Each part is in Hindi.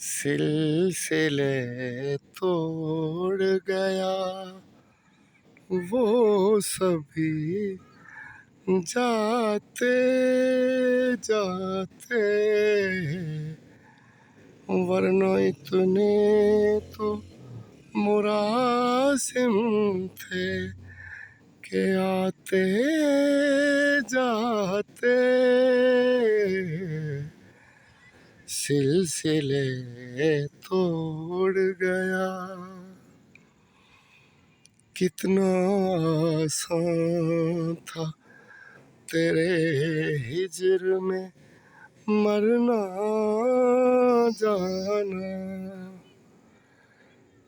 सिलसिले तोड़ गया वो सभी जाते जाते, वरना इतने तो मुरासिम थे के आते जाते सिलसिले तोड़ गया। कितना आसान था तेरे हिज्र में मरना जाना,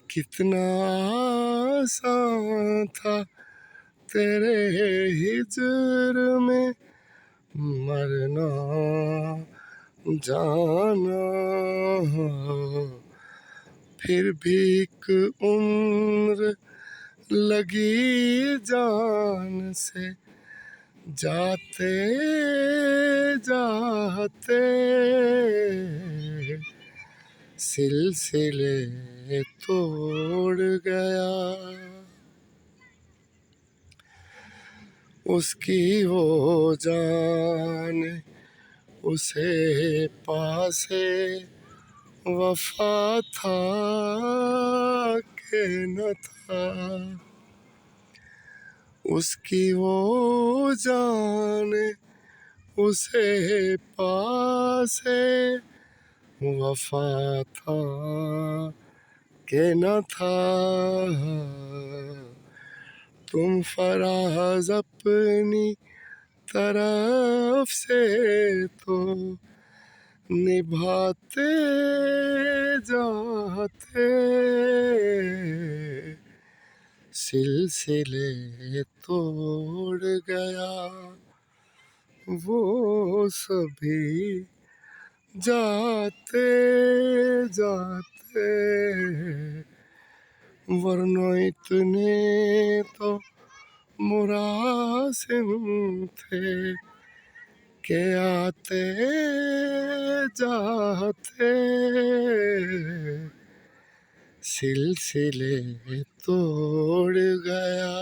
कितना आसान था तेरे हिज्र में मरना जाना। फिर भी एक उम्र लगी जान से जाते जाते सिलसिले तोड़ गया। उसकी वो जान उसे पासे वफा था के न था, उसकी वो जान उसे पासे वफा था के न था। तुम फराज अपनी तरफ से तो निभाते जाते सिलसिले तोड़ गया वो सभी जाते जाते, वरना इतने तो मुरासिम थे के आते जाते सिलसिले तोड़ गया।